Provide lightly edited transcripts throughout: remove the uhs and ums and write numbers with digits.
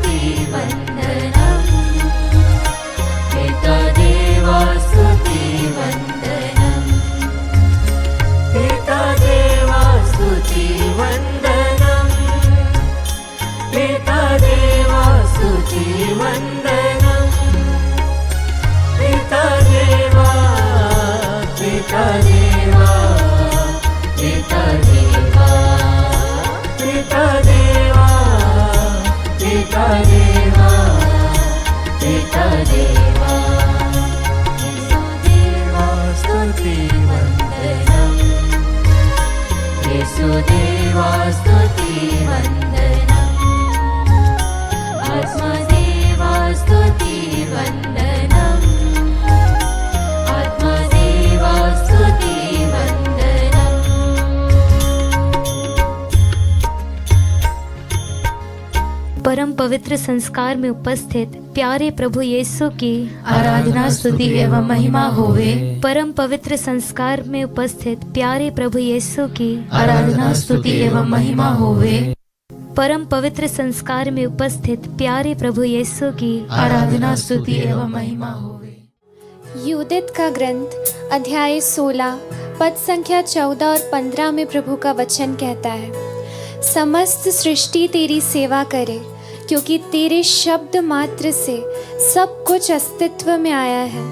स्तुति वन्दनम् पिता देवा स्तुति वन्दनम् पिता देवा स्तुति वन्दनम् पिता देवा स्तुति वन्दनम् पिता देवा पिता देवा पिता देवा पिता देवा पिता देवा पिता देवा देवा स्तुति वन्दनम् येशुदेवा स्तुति वन्दनम् आत्मदेवा स्तुति वन्दनम् आत्मदेवा स्तुति वन्दनम्। परम पवित्र संस्कार में उपस्थित प्यारे प्रभु यीशु की आराधना स्तुति एवं महिमा होवे। परम पवित्र संस्कार में उपस्थित प्यारे प्रभु यीशु की आराधना स्तुति एवं महिमा होवे। परम पवित्र संस्कार में उपस्थित प्यारे प्रभु यीशु की आराधना स्तुति एवं महिमा होवे। यूदित का ग्रंथ अध्याय 16 पद संख्या 14 और 15 में प्रभु का वचन कहता है, समस्त सृष्टि तेरी सेवा करे, क्योंकि तेरे शब्द मात्र से सब कुछ अस्तित्व में आया है।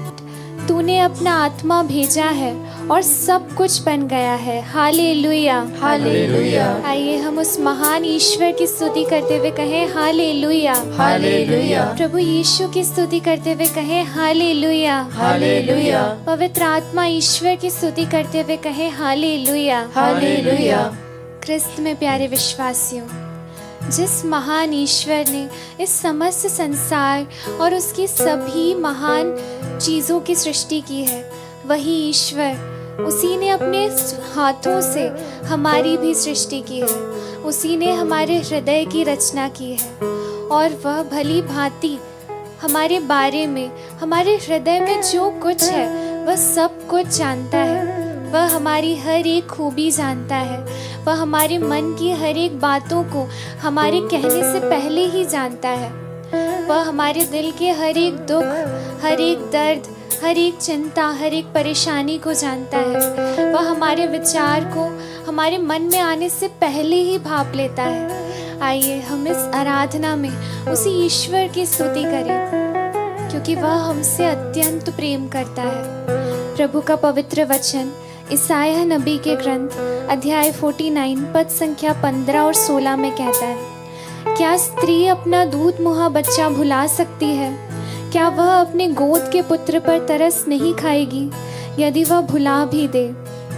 तूने अपना आत्मा भेजा है और सब कुछ बन गया है। Hallelujah hallelujah. आइए हम उस महान ईश्वर की स्तुति करते हुए कहें हालेलुया हालेलुया। प्रभु यीशु की स्तुति करते हुए कहें हालेलुया हालेलुया। पवित्र आत्मा ईश्वर की स्तुति करते हुए कहें हालेलुया हालेलुया। क्रिस्त में प्यारे विश्वासियों, जिस महान ईश्वर ने इस समस्त संसार और उसकी सभी महान चीज़ों की सृष्टि की है, वही ईश्वर, उसी ने अपने हाथों से हमारी भी सृष्टि की है। उसी ने हमारे हृदय की रचना की है और वह भली भांति हमारे बारे में, हमारे हृदय में जो कुछ है वह सब कुछ जानता है। वह हमारी हर एक खूबी जानता है। वह हमारे मन की हर एक बातों को हमारे कहने से पहले ही जानता है। वह हमारे दिल के हर एक दुख, हर एक दर्द, हर एक चिंता, हर एक परेशानी को जानता है। वह हमारे विचार को हमारे मन में आने से पहले ही भांप लेता है। आइए हम इस आराधना में उसी ईश्वर की स्तुति करें, क्योंकि वह हमसे अत्यंत प्रेम करता है। प्रभु का पवित्र वचन ईसाया नबी के ग्रंथ अध्याय 49 पद संख्या 15 और 16 में कहता है, क्या स्त्री अपना दूध मुहा बच्चा भुला सकती है? क्या वह अपने गोद के पुत्र पर तरस नहीं खाएगी? यदि वह भुला भी दे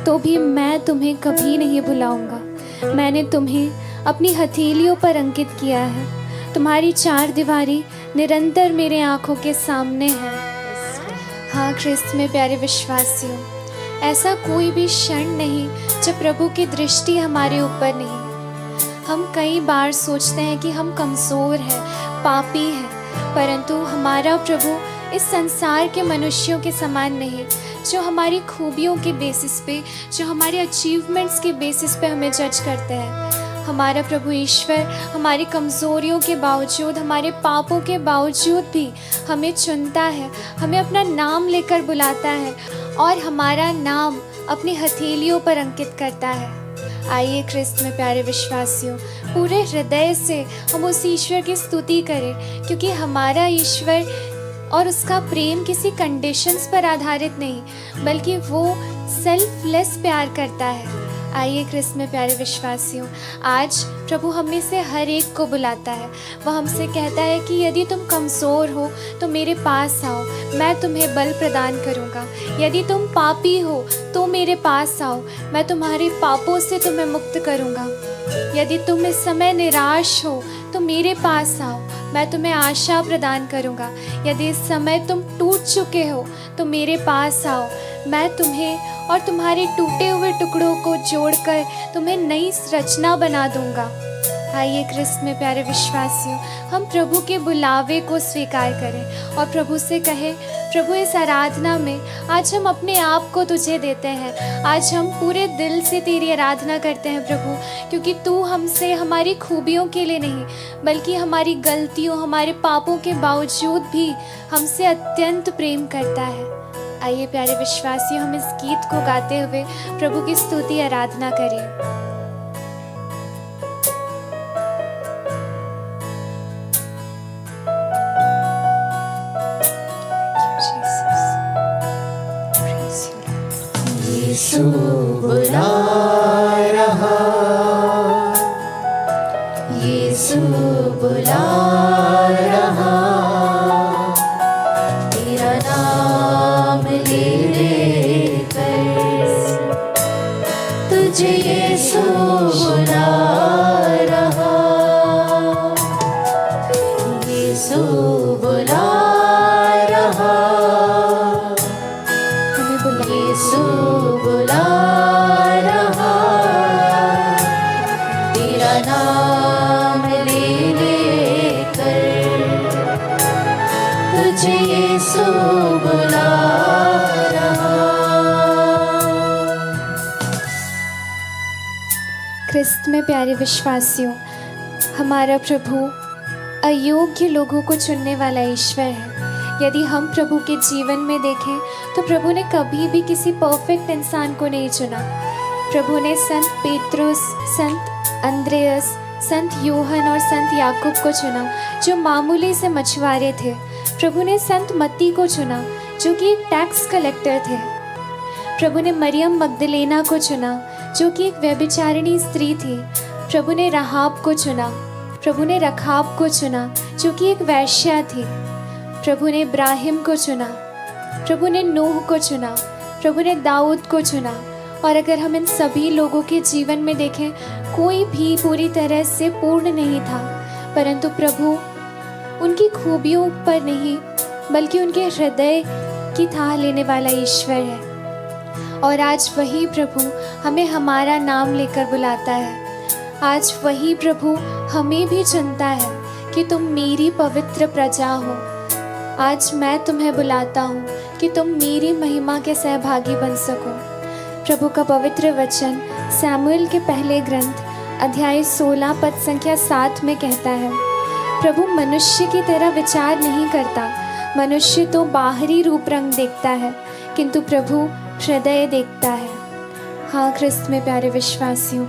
तो भी मैं तुम्हें कभी नहीं भुलाऊंगा। मैंने तुम्हें अपनी हथेलियों पर अंकित किया है। तुम्हारी चार दीवारी निरंतर मेरे आंखों के सामने है। हाँ ख्रिस्त में प्यारे विश्वासियों, ऐसा कोई भी क्षण नहीं जब प्रभु की दृष्टि हमारे ऊपर नहीं। हम कई बार सोचते हैं कि हम कमज़ोर हैं, पापी हैं, परंतु हमारा प्रभु इस संसार के मनुष्यों के समान नहीं, जो हमारी खूबियों के बेसिस पे, जो हमारे अचीवमेंट्स के बेसिस पे हमें जज करते हैं। हमारा प्रभु ईश्वर हमारी कमज़ोरियों के बावजूद, हमारे पापों के बावजूद भी हमें चुनता है, हमें अपना नाम लेकर बुलाता है और हमारा नाम अपनी हथेलियों पर अंकित करता है। आइए ख्रिस्त में प्यारे विश्वासियों, पूरे हृदय से हम उस ईश्वर की स्तुति करें, क्योंकि हमारा ईश्वर और उसका प्रेम किसी कंडीशंस पर आधारित नहीं, बल्कि वो सेल्फलेस प्यार करता है। आइए ख्रिस्त में प्यारे विश्वासियों, आज प्रभु हमें से हर एक को बुलाता है। वह हमसे कहता है कि यदि तुम कमज़ोर हो तो मेरे पास आओ, मैं तुम्हें बल प्रदान करूँगा। यदि तुम पापी हो तो मेरे पास आओ, मैं तुम्हारे पापों से तुम्हें मुक्त करूँगा। यदि तुम इस समय निराश हो तो मेरे पास आओ, मैं तुम्हें आशा प्रदान करूँगा। यदि इस समय तुम टूट चुके हो तो मेरे पास आओ, मैं तुम्हें और तुम्हारे टूटे हुए टुकड़ों को जोड़कर तुम्हें नई रचना बना दूंगा। आइए क्रिस्त में प्यारे विश्वासियों, हम प्रभु के बुलावे को स्वीकार करें और प्रभु से कहें, प्रभु इस आराधना में आज हम अपने आप को तुझे देते हैं। आज हम पूरे दिल से तेरी आराधना करते हैं प्रभु, क्योंकि तू हमसे हमारी खूबियों के लिए नहीं बल्कि हमारी गलतियों, हमारे पापों के बावजूद भी हमसे अत्यंत प्रेम करता है। आइए प्यारे विश्वासियों, हम इस गीत को गाते हुए प्रभु की स्तुति आराधना करें। यीशु बुला रहा, यीशु बुला रहा, तेरा नाम ले लेकर तुझे यीशु बुला रहा, यीशु बुला रहा, यीशु बुला रहा, तेरा नाम ले लेकर तुझे यीशु बुला रहा। क्रिस्त में प्यारे विश्वासियों, हमारा प्रभु अयोग्य लोगों को चुनने वाला ईश्वर है। यदि हम प्रभु के जीवन में देखें तो प्रभु ने कभी भी किसी परफेक्ट इंसान को नहीं चुना। प्रभु ने संत पेत्रुस, संत अंद्रेयस, संत यूहन और संत याकूब को चुना जो मामूली से मछुआरे थे। प्रभु ने संत मत्ती को चुना जो कि एक टैक्स कलेक्टर थे। प्रभु ने मरियम मगदलेना को चुना जो कि एक व्यभिचारिणी स्त्री थी। प्रभु ने राहाब को चुना, प्रभु ने रखाब को चुना जो कि एक वेश्या थी। प्रभु ने इब्राहिम को चुना, प्रभु ने नूह को चुना, प्रभु ने दाऊद को चुना। और अगर हम इन सभी लोगों के जीवन में देखें, कोई भी पूरी तरह से पूर्ण नहीं था, परंतु प्रभु उनकी खूबियों पर नहीं बल्कि उनके हृदय की थाह लेने वाला ईश्वर है। और आज वही प्रभु हमें हमारा नाम लेकर बुलाता है। आज वही प्रभु हमें भी चुनता है कि तुम मेरी पवित्र प्रजा हो। आज मैं तुम्हें बुलाता हूँ कि तुम मेरी महिमा के सहभागी बन सको। प्रभु का पवित्र वचन सैमुएल के पहले ग्रंथ अध्याय 16 पद संख्या 7 में कहता है, प्रभु मनुष्य की तरह विचार नहीं करता। मनुष्य तो बाहरी रूप रंग देखता है, किंतु प्रभु हृदय देखता है। हाँ क्रिस्त में प्यारे विश्वासियों,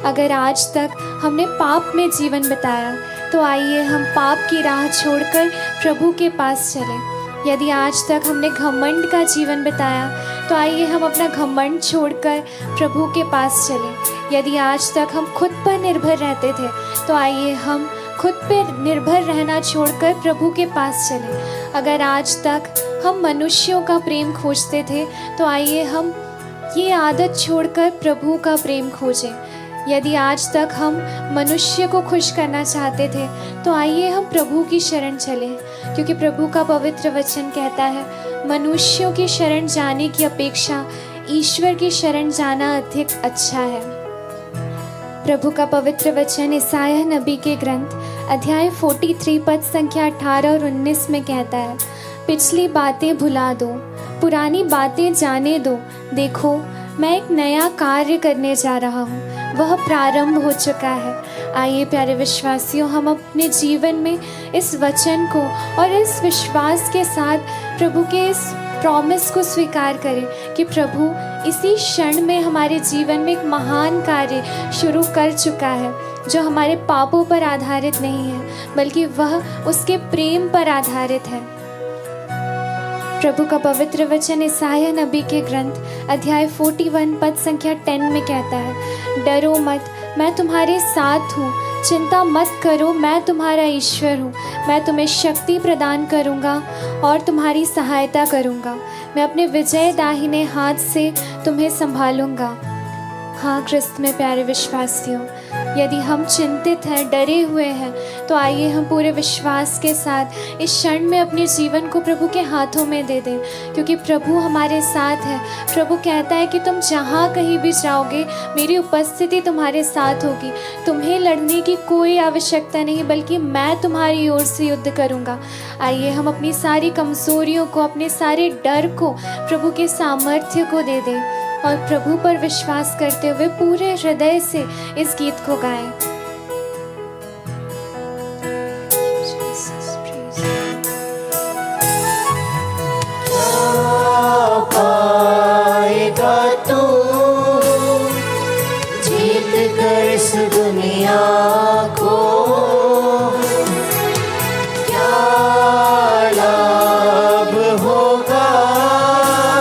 अगर आज तक हमने पाप में जीवन बिताया तो आइए हम पाप की राह छोड़कर प्रभु के पास चलें। यदि आज तक हमने घमंड का जीवन बिताया तो आइए हम अपना घमंड छोड़कर प्रभु के पास चलें। यदि आज तक हम खुद पर निर्भर रहते थे तो आइए हम खुद पर निर्भर रहना छोड़कर प्रभु के पास चलें। अगर आज तक हम मनुष्यों का प्रेम खोजते थे तो आइए हम ये आदत छोड़कर प्रभु का प्रेम खोजें। यदि आज तक हम मनुष्य को खुश करना चाहते थे तो आइए हम प्रभु की शरण चलें, क्योंकि प्रभु का पवित्र वचन कहता है, मनुष्यों की शरण जाने की अपेक्षा ईश्वर की शरण जाना अधिक अच्छा है। प्रभु का पवित्र वचन यशायाह नबी के ग्रंथ अध्याय 43 पद संख्या 18 और 19 में कहता है, पिछली बातें भुला दो, पुरानी बातें जाने दो। देखो मैं एक नया कार्य करने जा रहा हूँ, वह प्रारंभ हो चुका है। आइए प्यारे विश्वासियों, हम अपने जीवन में इस वचन को और इस विश्वास के साथ प्रभु के इस प्रॉमिस को स्वीकार करें कि प्रभु इसी क्षण में हमारे जीवन में एक महान कार्य शुरू कर चुका है, जो हमारे पापों पर आधारित नहीं है बल्कि वह उसके प्रेम पर आधारित है। प्रभु का पवित्र वचन यशायाह नबी के ग्रंथ अध्याय 41 पद संख्या 10 में कहता है, डरो मत, मैं तुम्हारे साथ हूँ, चिंता मत करो, मैं तुम्हारा ईश्वर हूँ। मैं तुम्हें शक्ति प्रदान करूँगा और तुम्हारी सहायता करूँगा। मैं अपने विजय दाहिने हाथ से तुम्हें संभालूँगा। हाँ क्रिस्त में प्यारे विश्वासियों, यदि हम चिंतित हैं, डरे हुए हैं, तो आइए हम पूरे विश्वास के साथ इस क्षण में अपने जीवन को प्रभु के हाथों में दे दें, क्योंकि प्रभु हमारे साथ है। प्रभु कहता है कि तुम जहाँ कहीं भी जाओगे, मेरी उपस्थिति तुम्हारे साथ होगी। तुम्हें लड़ने की कोई आवश्यकता नहीं, बल्कि मैं तुम्हारी ओर से युद्ध करूँगा। आइए हम अपनी सारी कमजोरियों को, अपने सारे डर को प्रभु के सामर्थ्य को दे दें और प्रभु पर विश्वास करते हुए पूरे हृदय से इस गीत को गाएं। पाएगा तू जीत कर इस दुनिया को, क्या लाभ होगा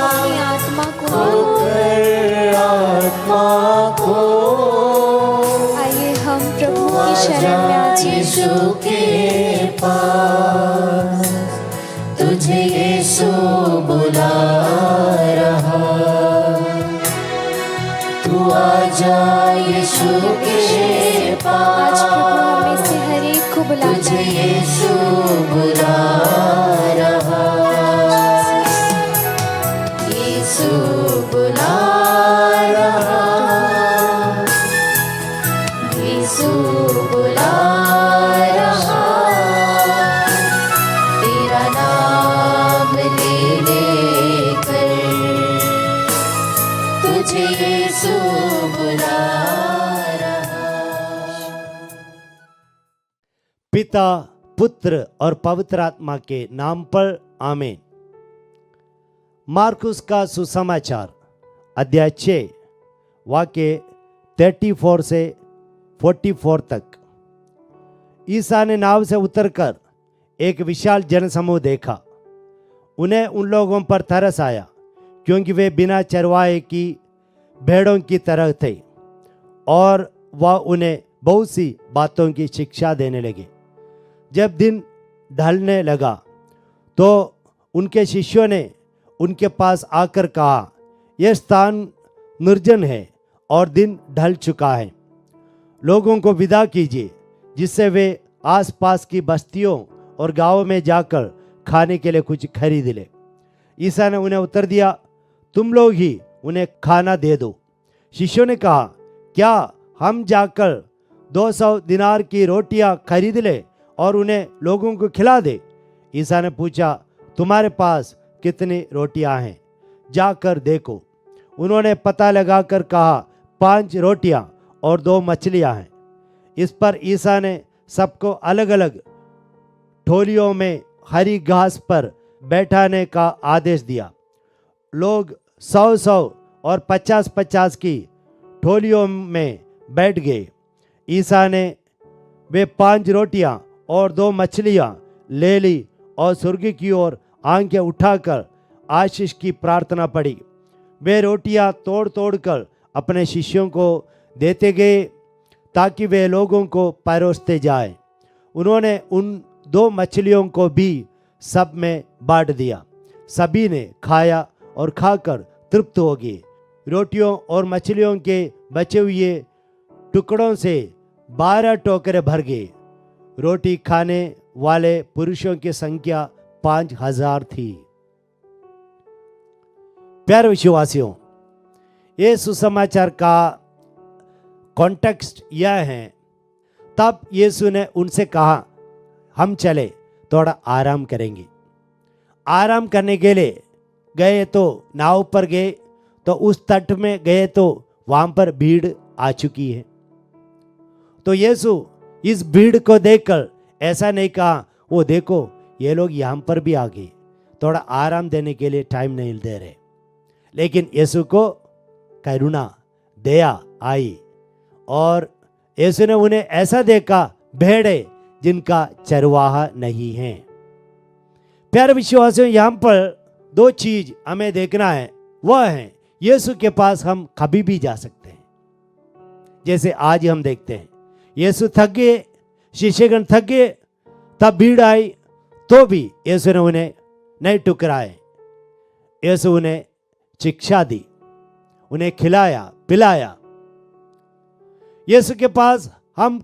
अपनी आत्मा को, आत्मा को। आइए हम प्रभु की शरण में आ जाएं। यीशु के पास तुझे यीशु बुला रहा, तू आजा यीशु के आज प्रभु हमें पास, से हर एक को बुलाता तुझे है। यीशु बुला रहा, यीशु बुला रहा, यीशु बुला रहा, तेरा नाम ले लेकर तुझे यीशु बुला रहा। पिता, पुत्र और पवित्र आत्मा के नाम पर आमीन। मार्कुस का सुसमाचार अध्याय 6 वाक्य 34 से 44 तक। ईसा ने नाव से उतरकर एक विशाल जनसमूह देखा। उन्हें उन लोगों पर तरस आया, क्योंकि वे बिना चरवाहे की भेड़ों की तरह थे, और वह उन्हें बहुत सी बातों की शिक्षा देने लगे। जब दिन ढलने लगा तो उनके शिष्यों ने उनके पास आकर कहा, यह स्थान निर्जन है और दिन ढल चुका है। लोगों को विदा कीजिए, जिससे वे आसपास की बस्तियों और गांवों में जाकर खाने के लिए कुछ खरीद ले। ईसा ने उन्हें उत्तर दिया, तुम लोग ही उन्हें खाना दे दो। शिष्यों ने कहा, क्या हम जाकर 200 दिनार की रोटियां खरीद ले और उन्हें लोगों को खिला दे? ईसा ने पूछा, तुम्हारे पास कितनी रोटियां हैं? जाकर देखो। उन्होंने पता लगाकर कहा, 5 रोटियां और 2 मछलियां हैं। इस पर ईसा ने सबको अलग अलग ठोलियों में हरी घास पर बैठाने का आदेश दिया। लोग 100-100 और 50-50 की ठोलियों में बैठ गए। ईसा ने वे 5 रोटियां और 2 मछलियां ले ली और स्वर्ग की ओर आंखें उठाकर आशीष की प्रार्थना पड़ी। वे रोटियां तोड़ तोड़ कर अपने शिष्यों को देते गए, ताकि वे लोगों को परोसते जाएं। उन्होंने उन 2 मछलियों को भी सब में बांट दिया। सभी ने खाया और खाकर तृप्त हो गए। रोटियों और मछलियों के बचे हुए टुकड़ों से 12 टोकरे भर गए। रोटी खाने वाले पुरुषों की संख्या 5000 थी। प्यारे विश्वासियों, ये सुसमाचार का कॉन्टेक्स्ट यह है, तब यीशु ने उनसे कहा, हम चले, थोड़ा आराम करेंगे। आराम करने के लिए गए तो नाव पर गए, तो उस तट में गए तो वहां पर भीड़ आ चुकी है। तो यीशु इस भीड़ को देखकर ऐसा नहीं कहा, वो देखो ये लोग यहाँ पर भी आ गए, थोड़ा आराम देने के लिए टाइम नहीं दे रहे। लेकिन यीशु को करुणा, दया आई और यीशु ने उन्हें ऐसा देखा, भेड़े जिनका चरवाहा नहीं है। प्यारे विश्वासियों, यहाँ पर 2 चीज हमें देखना है। वह है, यीशु के पास हम कभी भी जा सकते हैं। जैसे आज हम देखते हैं, यीशु थक गए, शिष्यगण थक गए, तब भीड़ आई, तो भी यीशु ने उन्हें नहीं ठुकराए। यीशु उन्हें शिक्षा दी, उन्हें खिलाया पिलाया। यीशु के पास हम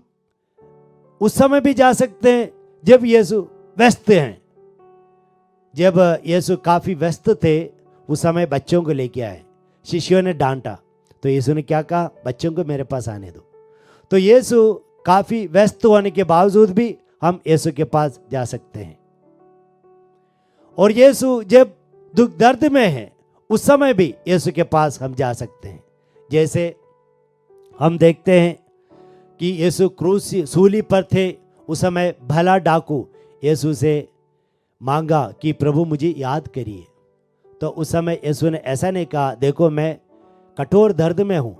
उस समय भी जा सकते हैं जब यीशु व्यस्त हैं। जब यीशु काफ़ी व्यस्त थे उस समय बच्चों को लेके आए, शिष्यों ने डांटा तो यीशु ने क्या कहा, बच्चों को मेरे पास आने दो। तो यीशु काफ़ी व्यस्त होने के बावजूद भी हम यीशु के पास जा सकते हैं। और यीशु जब दुख दर्द में है उस समय भी यीशु के पास हम जा सकते हैं। जैसे हम देखते हैं कि यीशु क्रूस सूली पर थे, उस समय भला डाकू यीशु से मांगा कि प्रभु मुझे याद करिए। तो उस समय यीशु ने ऐसा नहीं कहा, देखो मैं कठोर दर्द में हूँ,